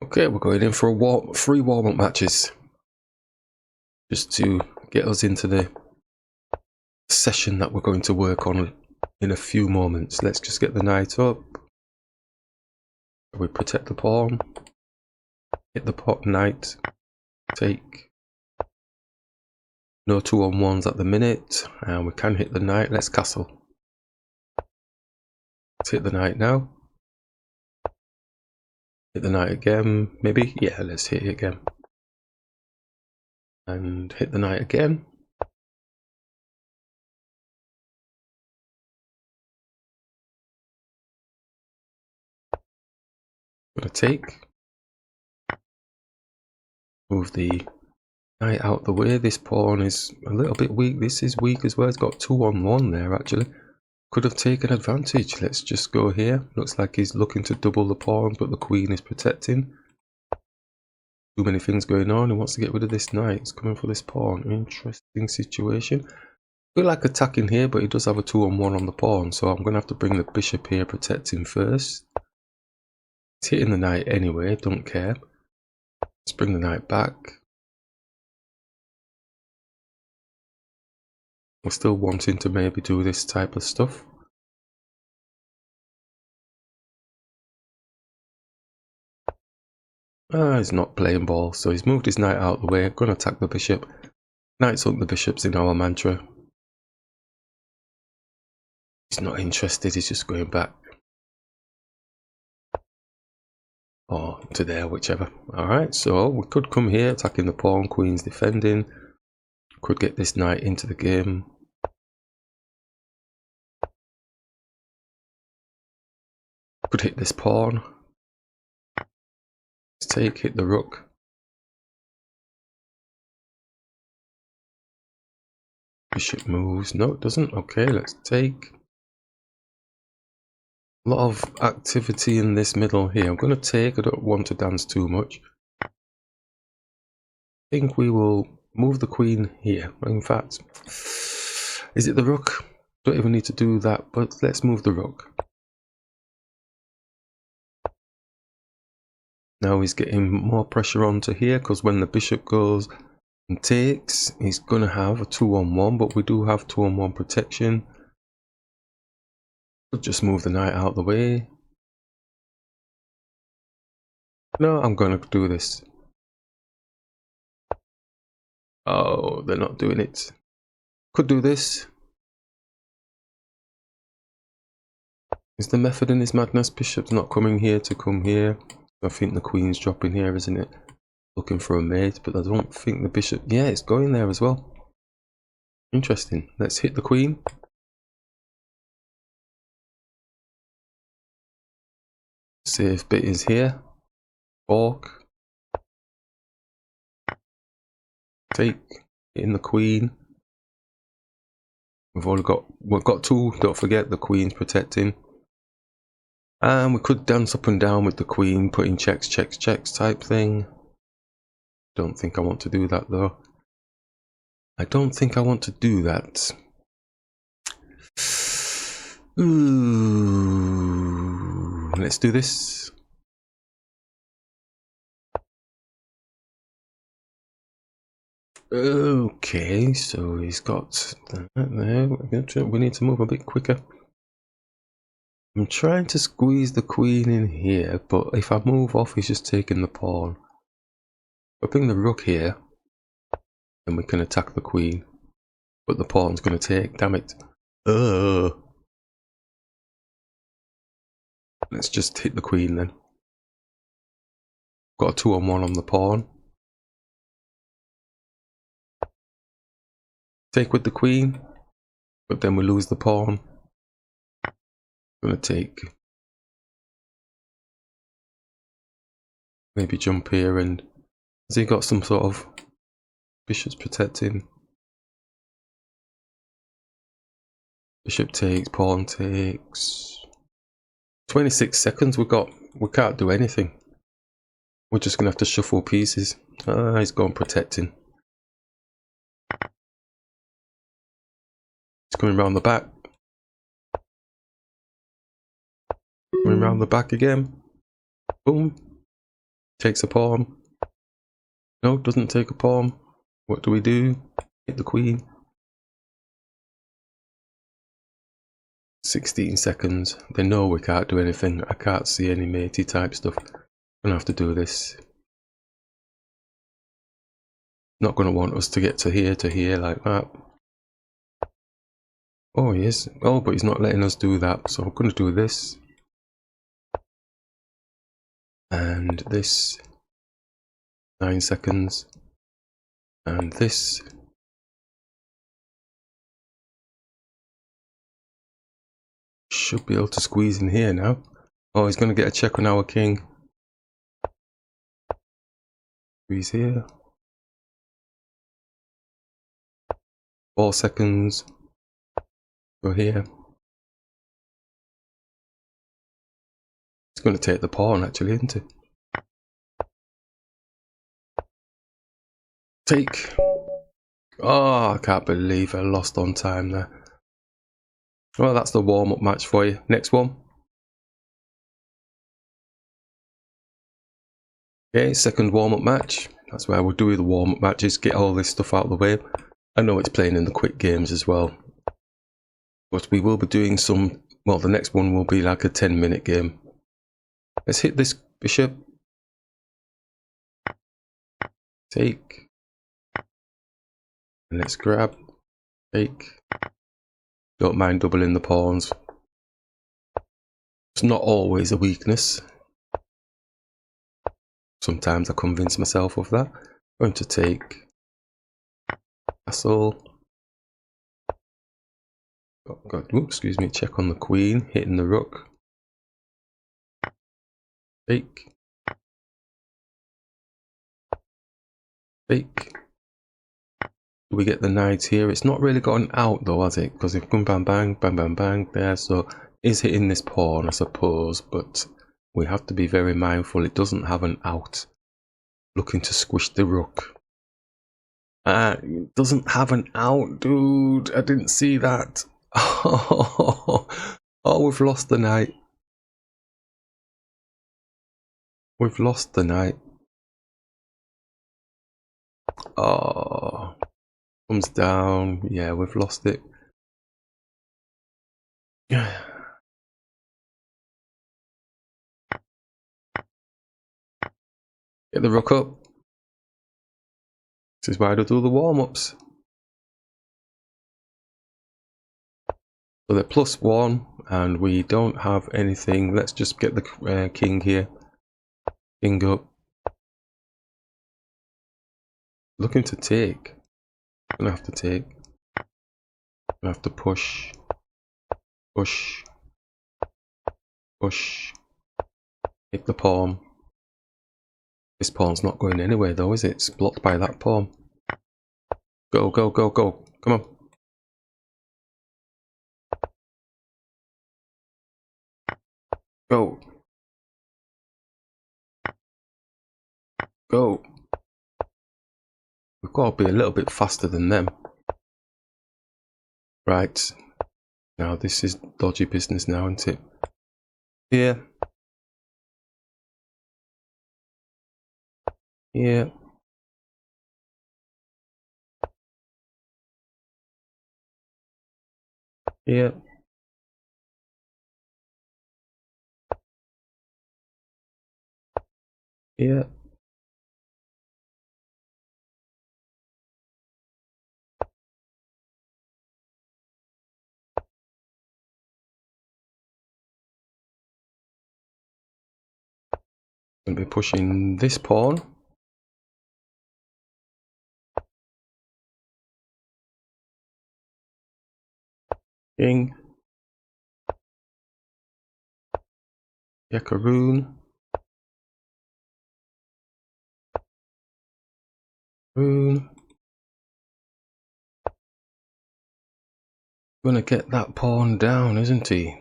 Okay, we're going in for a 3 warm-up matches. Just to get us into the session that we're going to work on in a few moments. Let's just get the knight up. We protect the pawn. Hit the pot knight. Take. No 2-on-1s at the minute. And we can hit the knight. Let's castle. Let's hit the knight now. Hit the knight again, maybe? Yeah, let's hit it again. And hit the knight again. Gonna take. Move the knight out the way. This pawn is a little bit weak. This is weak as well. It's got 2-on-1 there actually. Could have taken advantage. Let's just go here. Looks like he's looking to double the pawns, but the queen is protecting. Too many things going on. He wants to get rid of this knight. He's coming for this pawn. Interesting situation. I feel like attacking here, but he does have a 2-on-1 on the pawn, so I'm going to have to bring the bishop here, protecting first. He's hitting the knight anyway, don't care. Let's bring the knight back. We're still wanting to maybe do this type of stuff. He's not playing ball, so he's moved his knight out of the way. Going to attack the bishop. Knights up the bishops in our mantra. He's not interested, he's just going back. Or to there, whichever. Alright, so we could come here, attacking the pawn, queen's defending. Could get this knight into the game. Could hit this pawn. Let's take, hit the rook. Bishop moves. No, it doesn't. Okay, let's take. A lot of activity in this middle here. I'm going to take. I don't want to dance too much. I think we will move the queen here. In fact, is it the rook? Don't even need to do that, but let's move the rook. Now he's getting more pressure onto here, because when the bishop goes and takes, he's going to have a 2-on-1, but we do have 2-on-1 protection. We'll just move the knight out of the way. No, I'm going to do this. Oh, they're not doing it. Could do this. Is the method in this madness? Bishop's not coming here to come here. I think the queen's dropping here, isn't it? Looking for a mate, but I don't think the bishop... Yeah, it's going there as well. Interesting. Let's hit the queen. Safe bit is here. Fork. Take. Hitting the queen. We've got two. Don't forget the queen's protecting. And we could dance up and down with the queen, putting checks, checks, checks type thing. Don't think I want to do that though. I don't think I want to do that. Ooh, let's do this. Okay, so he's got that there. We need to move a bit quicker. I'm trying to squeeze the queen in here, but if I move off, he's just taking the pawn. If I bring the rook here, then we can attack the queen. But the pawn's going to take, damn it. Let's just hit the queen then. Got a 2-on-1 on the pawn. Take with the queen, but then we lose the pawn. Gonna take. Maybe jump here, and has he got some sort of bishop's protecting? Bishop takes, pawn takes. 26 seconds we can't do anything. We're just gonna have to shuffle pieces. He's gone protecting. He's coming round the back. Coming round the back again. Boom. Takes a pawn. No, doesn't take a pawn. What do we do? Hit the queen. 16 seconds. They know we can't do anything. I can't see any matey type stuff. I'm gonna have to do this. Not gonna want us to get to here like that. Oh, he is. Oh, but he's not letting us do that. So I'm gonna do this. And this. 9 seconds. And this. Should be able to squeeze in here now. Oh, he's gonna get a check on our king. Squeeze here. 4 seconds. Go here. It's going to take the pawn actually, isn't it? Take. Oh, I can't believe I lost on time there. Well, that's the warm-up match for you. Next one. Okay, second warm-up match. That's where we'll do the warm-up matches, get all this stuff out of the way. I know it's playing in the quick games as well. But we will be doing some, well, the next one will be like a 10-minute game. Let's hit this bishop. Take. And let's grab. Take. Don't mind doubling the pawns. It's not always a weakness. Sometimes I convince myself of that. I'm going to take castle. Oh, God, oops, excuse me, check on the queen, hitting the rook. Take. Take. Do we get the knight here? It's not really got an out though, has it? Because if bang bang bang bang bang bang there, so is hitting this pawn, I suppose, but we have to be very mindful it doesn't have an out. Looking to squish the rook. It doesn't have an out, dude. I didn't see that. Oh, we've lost the knight. We've lost the knight. Oh, comes down. Yeah, we've lost it. Get the rook up. This is why I do the warm-ups. So they're +1 and we don't have anything. Let's just get the king here. King up. Looking to take. Gonna have to take. Gonna have to push. Push. Push. Hit the pawn. This pawn's not going anywhere though, is it? It's blocked by that pawn. Go, go, go, go. Come on. Go. Go. We've got to be a little bit faster than them. Right. Now this is dodgy business now, isn't it? Here. Here. Here. Here. Going to be pushing this pawn. King. Yakaroon. Roon. Gonna get that pawn down, isn't he?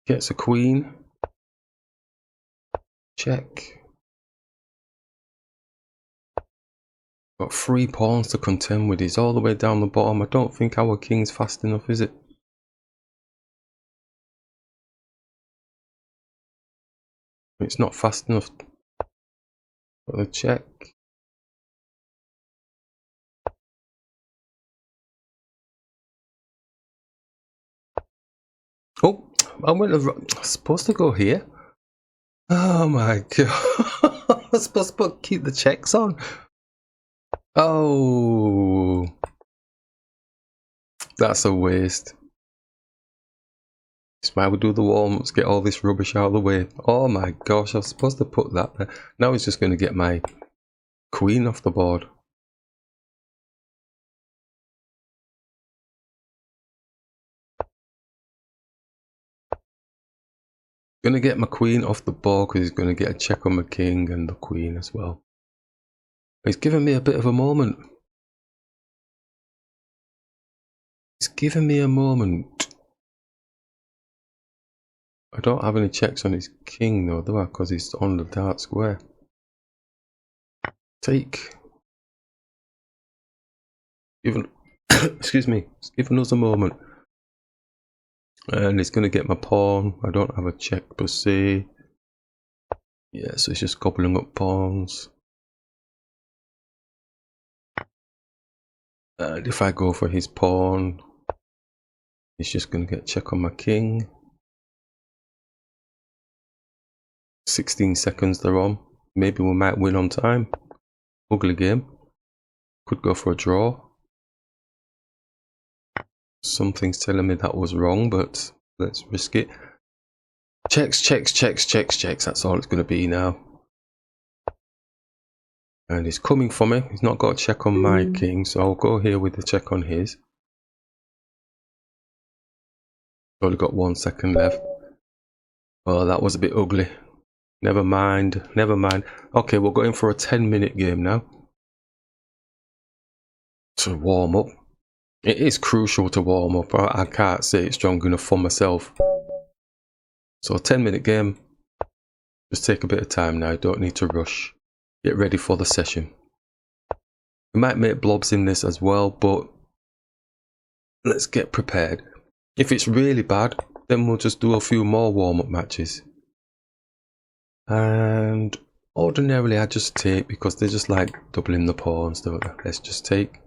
Gets a queen. Check. Got 3 pawns to contend with. He's all the way down the bottom. I don't think our king's fast enough, is it? It's not fast enough for the check. Oh, I was supposed to go here. Oh my god! I was supposed to keep the checks on. Oh, that's a waste. It's why we do the warm-ups, get all this rubbish out of the way. Oh my gosh, I was supposed to put that there. Now he's just going to get my queen off the board. Going to get my queen off the board because he's going to get a check on my king and the queen as well. He's giving me a bit of a moment. He's giving me a moment. I don't have any checks on his king though, do I? Because he's on the dark square. Take. Even excuse me. He's giving us a moment. And he's going to get my pawn. I don't have a check per se. Yeah, so he's just gobbling up pawns. And if I go for his pawn, he's just going to get a check on my king. 16 seconds they're on. Maybe we might win on time. Ugly game. Could go for a draw. Something's telling me that was wrong, but let's risk it. Checks, checks, checks, checks, checks. That's all it's going to be now. And he's coming for me. He's not got a check on my king, so I'll go here with the check on his. Only got 1 second left. Oh, that was a bit ugly. Never mind, never mind. Okay, we're going for a 10-minute game now. To warm up. It is crucial to warm up. I can't say it's strong enough for myself. So a 10-minute game. Just take a bit of time now. Don't need to rush. Get ready for the session. We might make blobs in this as well, but let's get prepared. If it's really bad, then we'll just do a few more warm-up matches. And ordinarily I just take because they're just like doubling the pawns, don't they? Let's just take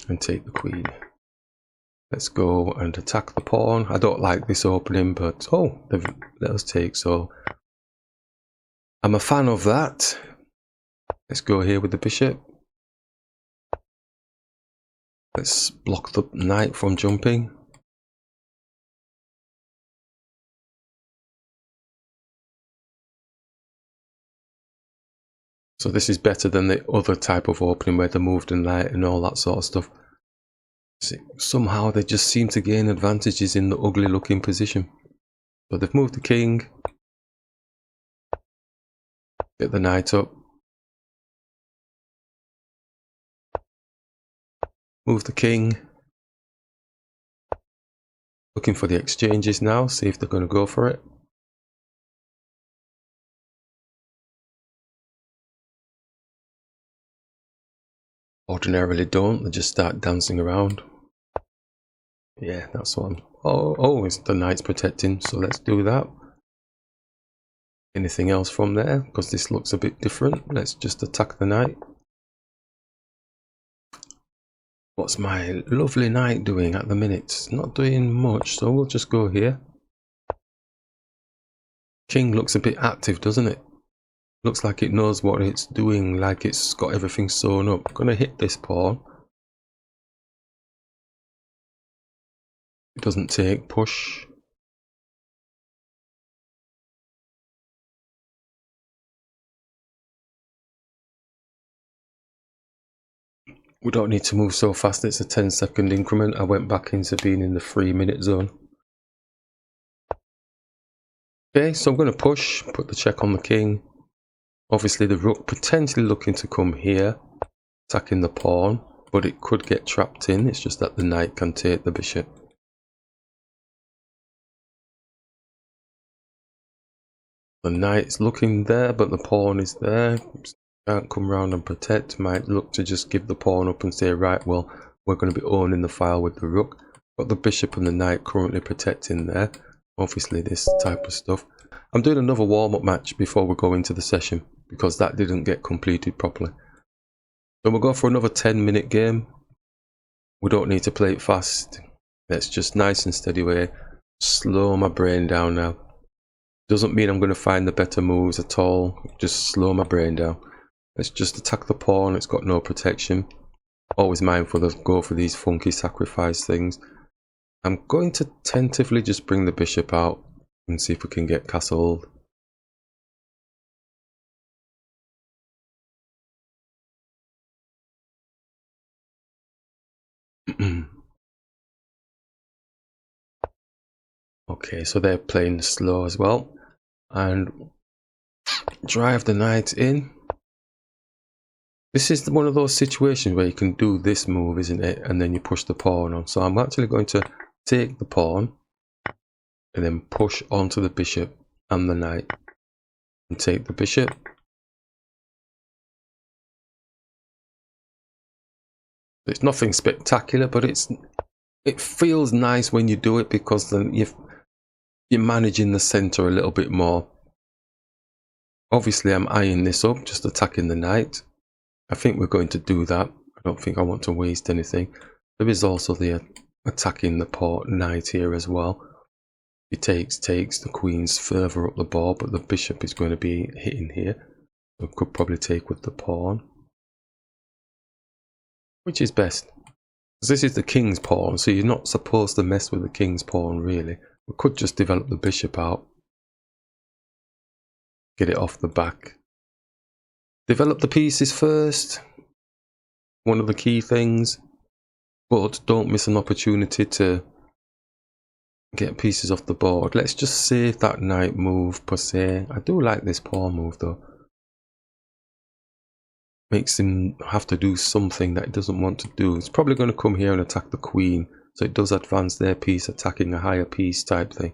and take the queen. Let's go and attack the pawn. I don't like this opening, but oh, they've let us take, so I'm a fan of that. Let's go here with the bishop. Let's block the knight from jumping. So this is better than the other type of opening where they moved in light and all that sort of stuff. See, somehow they just seem to gain advantages in the ugly looking position. So they've moved the king. Get the knight up. Move the king. Looking for the exchanges now, see if they're going to go for it. Ordinarily don't, they just start dancing around. Yeah, that's one. Oh, it's the knight's protecting, so let's do that. Anything else from there? Because this looks a bit different. Let's just attack the knight. What's my lovely knight doing at the minute? Not doing much, so we'll just go here. King looks a bit active, doesn't it? Looks like it knows what it's doing, like it's got everything sewn up. I'm gonna hit this pawn. It doesn't take, push. We don't need to move so fast, it's a 10-second increment. I went back into being in the 3-minute zone. Okay, so I'm going to push, put the check on the king. Obviously the rook potentially looking to come here, attacking the pawn, but it could get trapped in. It's just that the knight can take the bishop. The knight's looking there, but the pawn is there. Can't come round and protect. Might look to just give the pawn up and say, right, well, we're going to be owning the file with the rook. Got the bishop and the knight currently protecting there. Obviously this type of stuff. I'm doing another warm-up match before we go into the session, because that didn't get completed properly. So we'll go for another 10-minute game. We don't need to play it fast. Let's just nice and steady way. Slow my brain down now. Doesn't mean I'm going to find the better moves at all. Just slow my brain down. Let's just attack the pawn. It's got no protection. Always mindful of go for these funky sacrifice things. I'm going to tentatively just bring the bishop out and see if we can get castled. Okay, so they're playing slow as well. And drive the knight in. This is one of those situations where you can do this move, isn't it? And then you push the pawn on. So I'm actually going to take the pawn and then push onto the bishop and the knight. And take the bishop. It's nothing spectacular, but it feels nice when you do it, because then you're managing the center a little bit more. Obviously I'm eyeing this up, just attacking the knight. I think we're going to do that. I don't think I want to waste anything. There is also the attacking the pawn knight here as well. He takes, the queen's further up the board, but the bishop is going to be hitting here. So could probably take with the pawn. Which is best? Because this is the king's pawn, so you're not supposed to mess with the king's pawn really. We could just develop the bishop out. Get it off the back. Develop the pieces first. One of the key things. But don't miss an opportunity to get pieces off the board. Let's just save that knight move per se. I do like this pawn move though. Makes him have to do something that he doesn't want to do. He's probably going to come here and attack the queen. So it does advance their piece, attacking a higher piece type thing.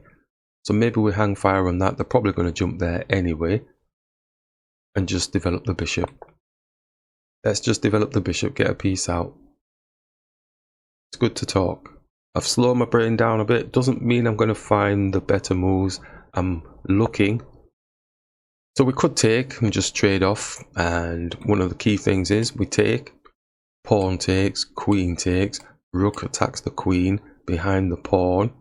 So maybe we hang fire on that. They're probably going to jump there anyway. And just develop the bishop. Let's just develop the bishop, get a piece out. It's good to talk. I've slowed my brain down a bit. Doesn't mean I'm going to find the better moves. I'm looking. So we could take and just trade off, and one of the key things is we take, pawn takes, queen takes, rook attacks the queen behind the pawn.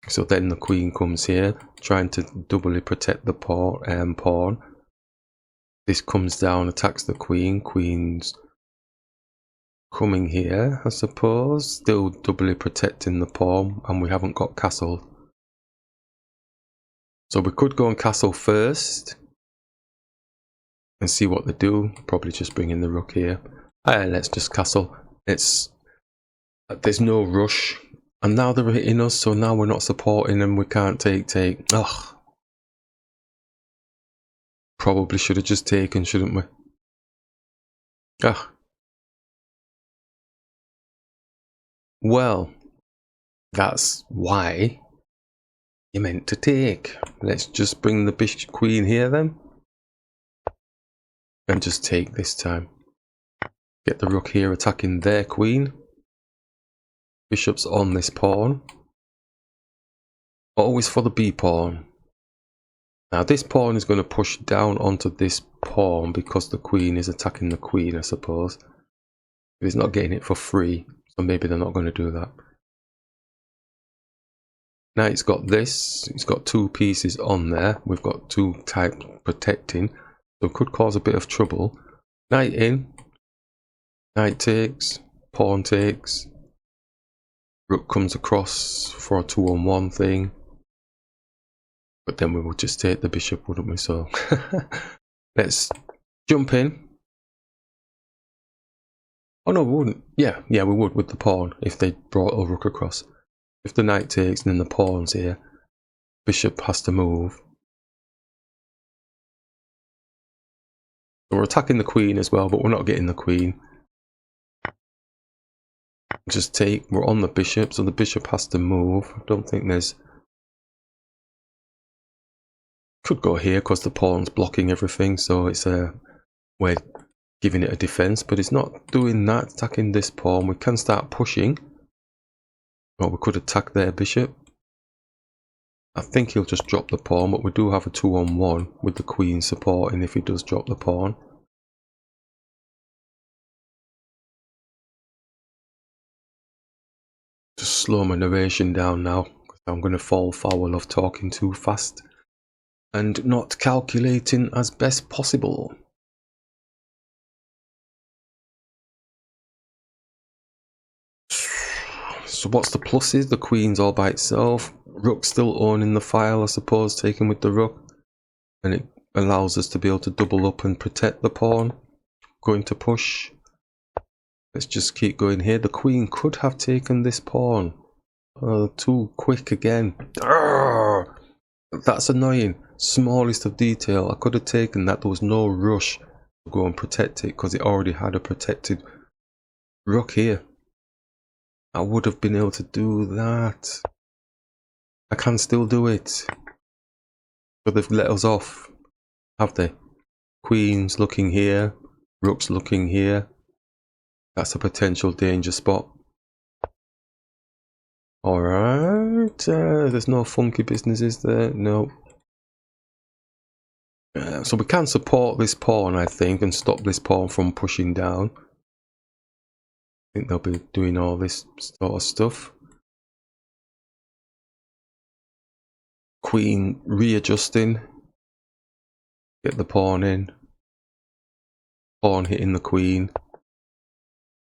So then the queen comes here, trying to doubly protect the pawn. This comes down, attacks the queen. Queen's coming here, I suppose, still doubly protecting the pawn, and we haven't got castle. So we could go and castle first and see what they do. Probably just bring in the rook here. Let's just castle. There's no rush. And now they're hitting us, so now we're not supporting them. We can't take. Ugh. Probably should have just taken, shouldn't we? Ugh. Well, that's why you meant to take. Let's just bring the bishop queen here then. And just take this time. Get the rook here attacking their queen. Bishop's on this pawn. Always for the B pawn. Now this pawn is going to push down onto this pawn because the queen is attacking the queen, I suppose. But he's not getting it for free, so maybe they're not going to do that. Now it's got this. It's got two pieces on there. We've got two types protecting. So it could cause a bit of trouble. Knight in. Knight takes. Pawn takes. Rook comes across for a 2-on-1 thing. But then we would just take the bishop, wouldn't we? So let's jump in. Oh no, we wouldn't. Yeah, we would with the pawn if they brought a rook across. If the knight takes and then the pawn's here, bishop has to move. So we're attacking the queen as well, but we're not getting the queen. Just take, we're on the bishop, so the bishop has to move. I don't think there's... Could go here because the pawn's blocking everything, so it's we're giving it a defense, but it's not doing that, attacking this pawn. We can start pushing. Or we could attack their bishop. I think he'll just drop the pawn, but we do have a 2-on-1 with the queen supporting if he does drop the pawn. Just slow my narration down now, because I'm going to fall foul of talking too fast and not calculating as best possible. So what's the pluses? The queen's all by itself. Rook still owning the file, I suppose, taken with the rook. And it allows us to be able to double up and protect the pawn. Going to push. Let's just keep going here. The queen could have taken this pawn. Too quick again. Arrgh! That's annoying. Smallest of detail. I could have taken that. There was no rush to go and protect it because it already had a protected rook here. I would have been able to do that. I can still do it. But they've let us off, have they? Queen's looking here. Rook's looking here. That's a potential danger spot. Alright. There's no funky business, is there? No. So we can support this pawn, I think, and stop this pawn from pushing down. I think they'll be doing all this sort of stuff. Queen readjusting. Get the pawn in. Pawn hitting the queen.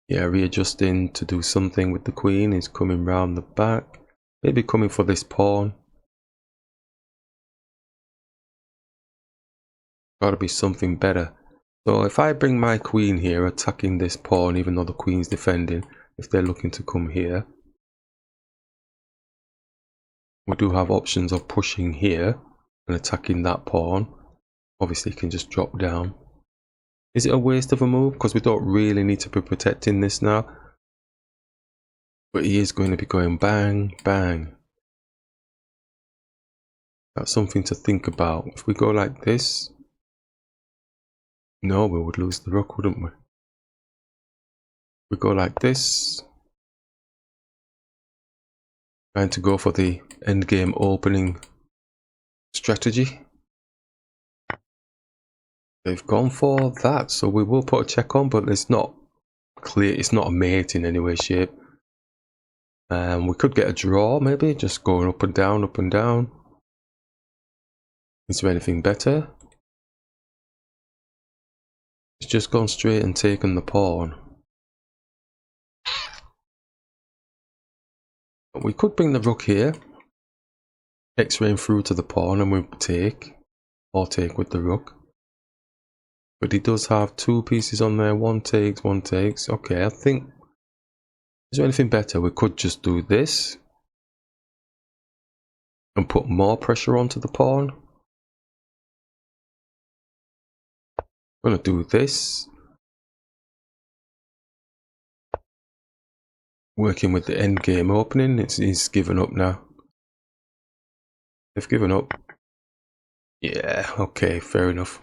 Yeah, readjusting to do something with the queen. He's coming round the back. Maybe coming for this pawn. Gotta be something better. So if I bring my queen here, attacking this pawn, even though the queen's defending, if they're looking to come here, we do have options of pushing here and attacking that pawn. Obviously, you can just drop down. Is it a waste of a move? Because we don't really need to be protecting this now. But he is going to be going bang, bang. That's something to think about. If we go like this, no, we would lose the rook, wouldn't we? We go like this. Trying to go for the endgame opening strategy. They've gone for that, so we will put a check on, but it's not clear. It's not a mate in any way, shape. We could get a draw, maybe, just going up and down, up and down. Is there anything better? It's just gone straight and taken the pawn. But we could bring the rook here, x-raying through to the pawn, and we take, or take with the rook. But he does have two pieces on there, one takes, one takes. Okay, I think, is there anything better? We could just do this and put more pressure onto the pawn. I'm going to do this. Working with the endgame opening. He's given up now. They've given up. Yeah, okay, fair enough.